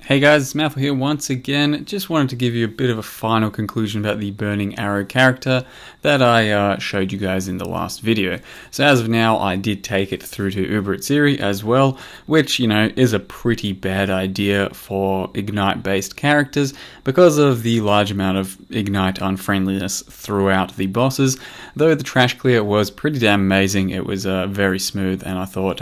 Hey guys, it's Malfoy here once again. Just wanted to give you a bit of a final conclusion about the Burning Arrow character that I showed you guys in the last video. So as of now, I did take it through to Uber Itziri as well, which, is a pretty bad idea for Ignite-based characters because of the large amount of Ignite unfriendliness throughout the bosses. Though the trash clear was pretty damn amazing, it was very smooth, and I thought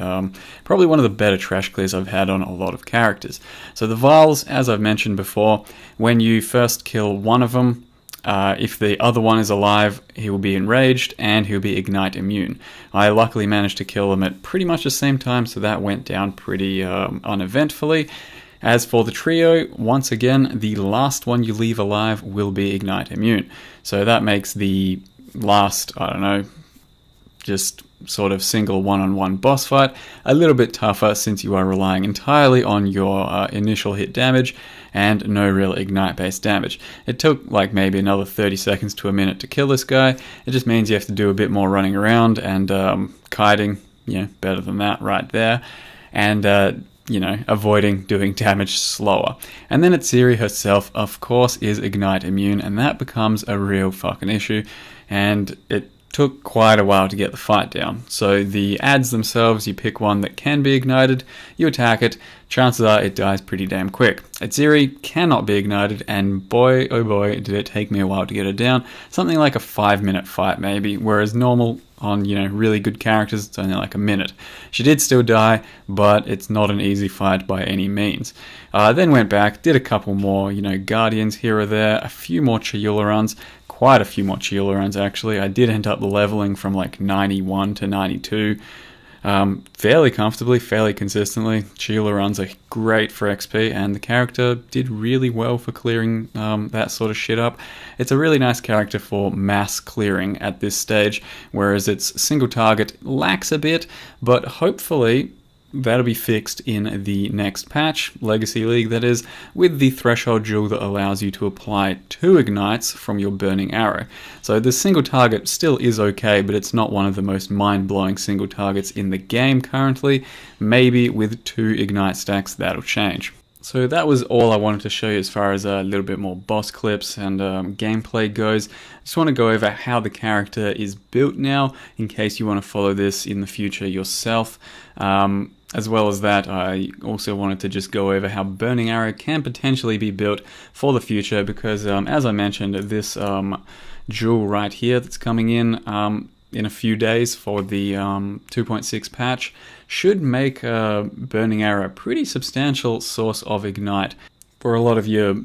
probably one of the better trash clears I've had on a lot of characters. So the vials, as I've mentioned before, when you first kill one of them, if the other one is alive, he will be enraged and he'll be Ignite immune. I luckily managed to kill them at pretty much the same time, so that went down pretty uneventfully. As for the trio, once again, the last one you leave alive will be Ignite immune. So that makes the last, just sort of single one-on-one boss fight a little bit tougher, since you are relying entirely on your initial hit damage and no real Ignite based damage. It took like maybe another 30 seconds to a minute to kill this guy. It just means you have to do a bit more running around and kiting, better than that right there, and avoiding doing damage slower. And then Itziri herself, of course, is Ignite immune, and that becomes a real fucking issue, and it took quite a while to get the fight down. So the ads themselves, you pick one that can be ignited, you attack it, chances are it dies pretty damn quick. Itziri cannot be ignited, and boy oh boy did it take me a while to get her down. Something like a 5-minute fight maybe, whereas normal on really good characters it's only like a minute. She did still die, but it's not an easy fight by any means. Then went back, did a couple more guardians here or there, a few more Chiyula runs, quite a few more Chiyula runs actually. I did end up leveling from like 91 to 92 fairly comfortably, fairly consistently. Chiyula runs are great for XP, and the character did really well for clearing that sort of shit up. It's a really nice character for mass clearing at this stage, whereas its single target lacks a bit, but hopefully that'll be fixed in the next patch, Legacy League that is, with the threshold jewel that allows you to apply 2 ignites from your Burning Arrow. So the single target still is okay, but it's not one of the most mind-blowing single targets in the game currently. Maybe with 2 ignite stacks that'll change. So that was all I wanted to show you as far as a little bit more boss clips and gameplay goes. I just want to go over how the character is built now, in case you want to follow this in the future yourself. As well as that, I also wanted to just go over how Burning Arrow can potentially be built for the future, because as I mentioned, this jewel right here that's coming in a few days for the 2.6 patch should make Burning Arrow a pretty substantial source of Ignite for a lot of your,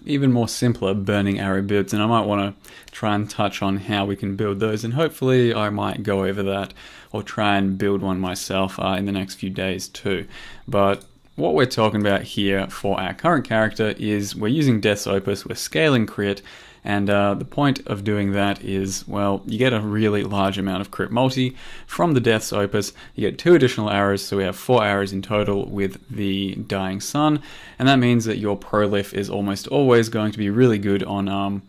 even more simpler Burning Arrow builds, and I might want to try and touch on how we can build those, and hopefully I might go over that or try and build one myself in the next few days too. But what we're talking about here for our current character is we're using Death's Opus, we're scaling crit, and the point of doing that is, well, you get a really large amount of crit multi from the Death's Opus. You get 2 additional arrows, so we have 4 arrows in total with the Dying Sun, and that means that your prolif is almost always going to be really good on,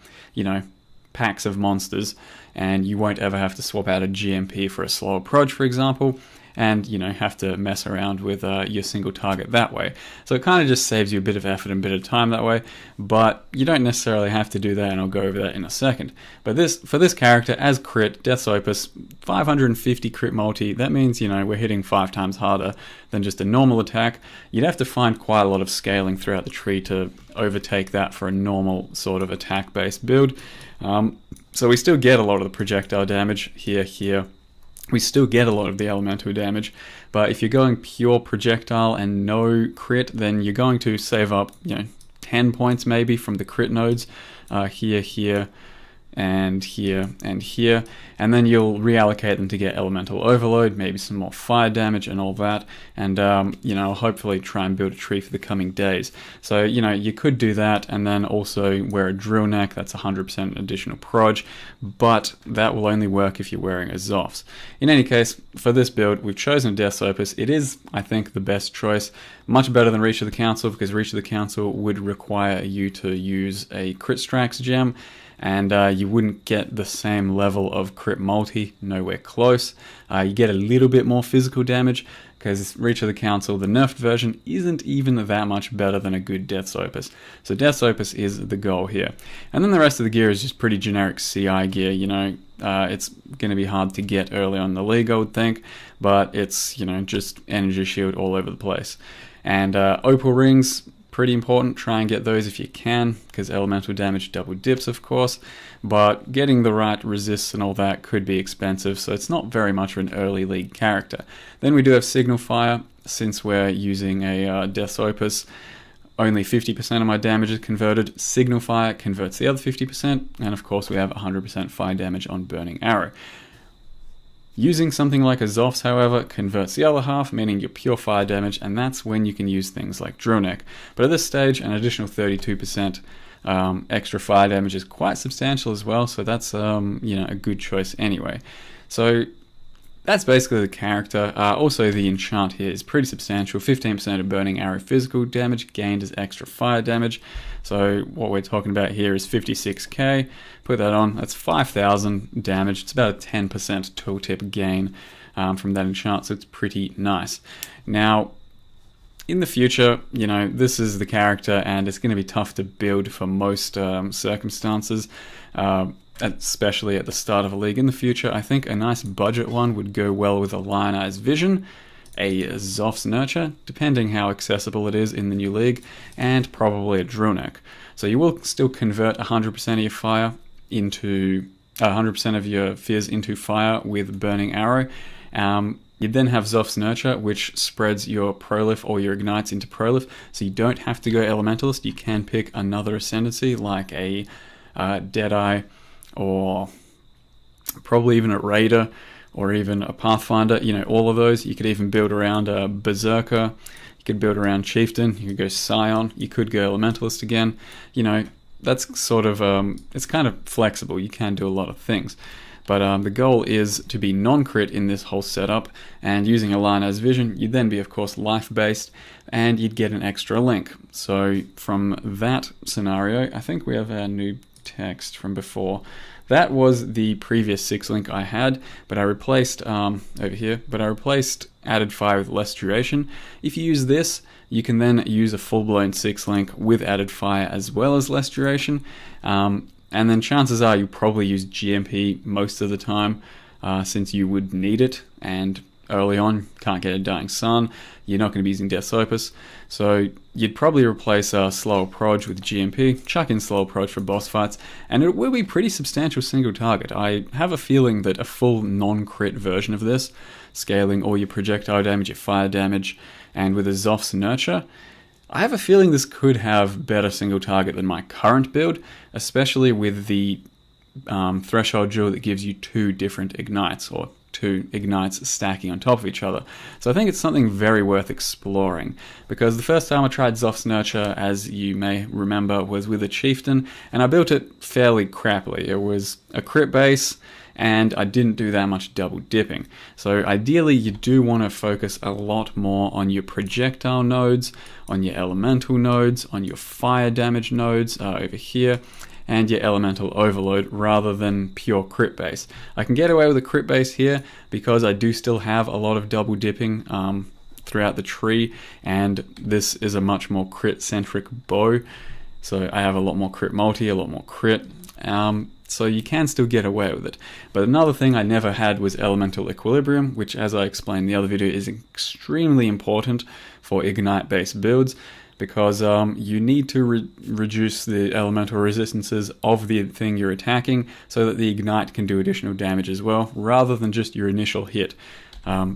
packs of monsters, and you won't ever have to swap out a GMP for a slower proj, for example, and have to mess around with your single target that way. So it kind of just saves you a bit of effort and a bit of time that way, but you don't necessarily have to do that, and I'll go over that in a second. But for this character, as crit, Death's Opus, 550 crit multi, that means we're hitting 5 times harder than just a normal attack. You'd have to find quite a lot of scaling throughout the tree to overtake that for a normal sort of attack based build. So we still get a lot of the projectile damage here. We still get a lot of the elemental damage, but if you're going pure projectile and no crit, then you're going to save up 10 points maybe from the crit nodes here and here and here, and then you'll reallocate them to get elemental overload, maybe some more fire damage and all that, and hopefully try and build a tree for the coming days. So you could do that, and then also wear a drill neck. That's 100% additional proj, but that will only work if you're wearing a Zophs. In any case, for this build we've chosen Death's Opus. It is, I think, the best choice, much better than Reach of the Council, because Reach of the Council would require you to use a Crit Strax gem, and you wouldn't get the same level of crit multi, nowhere close. You get a little bit more physical damage, because Reach of the Council, the nerfed version, isn't even that much better than a good Death's Opus. So Death's Opus is the goal here. And then the rest of the gear is just pretty generic CI gear, you know. It's going to be hard to get early on in the league, I would think, but it's, you know, just energy shield all over the place. And Opal Rings, pretty important. Try and get those if you can, because elemental damage double dips, of course, but getting the right resists and all that could be expensive, so it's not very much of an early league character. Then we do have Signal Fire. Since we're using a Death's Opus, only 50% of my damage is converted. Signal Fire converts the other 50%, and of course we have 100% fire damage on Burning Arrow. Using something like a Zophs, however, converts the other half, meaning your pure fire damage, and that's when you can use things like Drill Neck. But at this stage, an additional 32% extra fire damage is quite substantial as well, so that's you know, a good choice anyway. So that's basically the character. Also, the enchant here is pretty substantial. 15% of Burning Arrow physical damage gained as extra fire damage. So what we're talking about here is 56k. Put that on, that's 5,000 damage. It's about a 10% tooltip gain from that enchant, so it's pretty nice. Now, in the future, you know, this is the character, and it's going to be tough to build for most circumstances, especially at the start of a league. In the future, I think a nice budget one would go well with a Lionized Vision, a Zophs Nurture, depending how accessible it is in the new league, and probably a Drill Neck. So you will still convert 100% of your fire into 100% of your fears into fire with Burning Arrow. You then have Zophs Nurture, which spreads your Prolif or your Ignites into Prolif, so you don't have to go Elementalist. You can pick another Ascendancy like a Deadeye, or probably even a Raider, or even a Pathfinder. You know, all of those. You could even build around a Berserker. You could build around Chieftain. You could go Scion. You could go Elementalist again. You know, that's sort of it's kind of flexible. You can do a lot of things. But the goal is to be non-crit in this whole setup, and using a Lionized Vision, you'd then be, of course, life-based, and you'd get an extra link. So from that scenario, I think we have our new text from before. That was the previous 6 link I had, but I replaced, over here, but I replaced Added Fire with Less Duration. If you use this, you can then use a full-blown 6 link with Added Fire as well as Less Duration. And then chances are you'll probably use GMP most of the time, since you would need it, and early on can't get a Dying Sun, you're not going to be using Death's Opus, so you'd probably replace Slow Approach with GMP, chuck in Slow Approach for boss fights, and it will be pretty substantial single target. I have a feeling that a full non-crit version of this, scaling all your projectile damage, your fire damage, and with a Zophs Nurture, I have a feeling this could have better single target than my current build, especially with the Threshold Jewel that gives you 2 different Ignites, or 2 Ignites stacking on top of each other. So I think it's something very worth exploring, because the first time I tried Zophs Nurture, as you may remember, was with a Chieftain, and I built it fairly crappily. It was a crit base, and I didn't do that much double dipping. So ideally you do want to focus a lot more on your projectile nodes, on your elemental nodes, on your fire damage nodes over here, and your elemental overload rather than pure crit base. I can get away with a crit base here because I do still have a lot of double dipping throughout the tree, and this is a much more crit centric bow, so I have a lot more crit multi, a lot more crit. So you can still get away with it. But another thing I never had was Elemental Equilibrium, which, as I explained in the other video, is extremely important for Ignite-based builds, because you need to reduce the elemental resistances of the thing you're attacking so that the Ignite can do additional damage as well, rather than just your initial hit.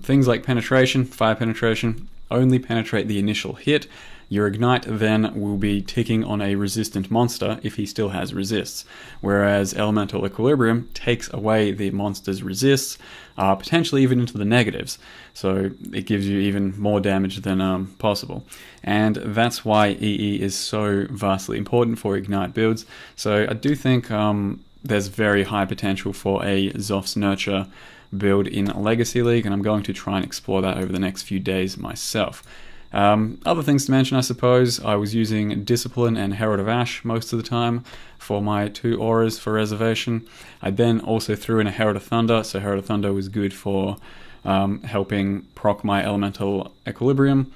Things like penetration, fire penetration, only penetrate the initial hit. Your Ignite then will be ticking on a resistant monster if he still has resists, whereas Elemental Equilibrium takes away the monster's resists, potentially even into the negatives, so it gives you even more damage than possible. And that's why EE is so vastly important for Ignite builds, so I do think there's very high potential for a Zophs Nurture build in Legacy League, and I'm going to try and explore that over the next few days myself. Other things to mention, I suppose, I was using Discipline and Herald of Ash most of the time for my 2 auras for reservation. I then also threw in a Herald of Thunder, so Herald of Thunder was good for helping proc my Elemental Equilibrium.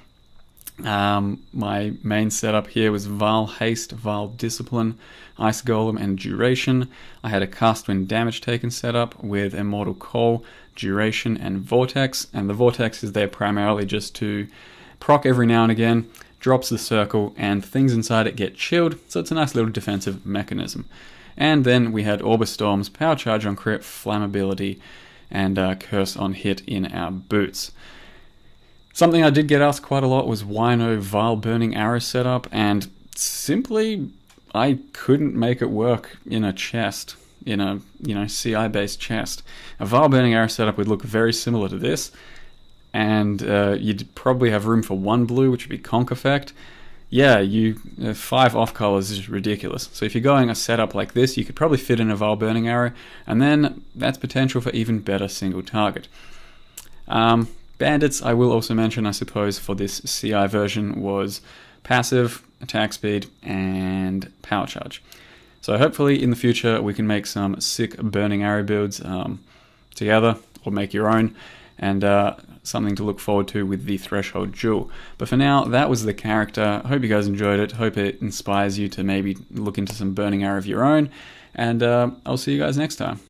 My main setup here was Val Haste, Val Discipline, Ice Golem, and Duration. I had a Cast when damage taken setup with Immortal Call, Duration, and Vortex, and the Vortex is there primarily just to proc every now and again, drops the circle, and things inside it get chilled, so it's a nice little defensive mechanism. And then we had Orb of Storms, Power Charge on crit, Flammability, and Curse on hit in our boots. Something I did get asked quite a lot was why no Vile Burning Arrow setup, and simply I couldn't make it work in a chest, in a CI-based chest. A Vile Burning Arrow setup would look very similar to this, and you'd probably have room for 1 blue, which would be Conk Effect. Yeah, 5 off colors is ridiculous. So if you're going a setup like this, you could probably fit in a Vile Burning Arrow, and then that's potential for even better single target. Bandits, I will also mention, I suppose, for this CI version was passive, attack speed, and power charge. So hopefully in the future we can make some sick Burning Arrow builds together, or make your own, and something to look forward to with the Threshold Jewel. But for now, that was the character. I hope you guys enjoyed it. Hope it inspires you to maybe look into some Burning Arrow of your own, and I'll see you guys next time.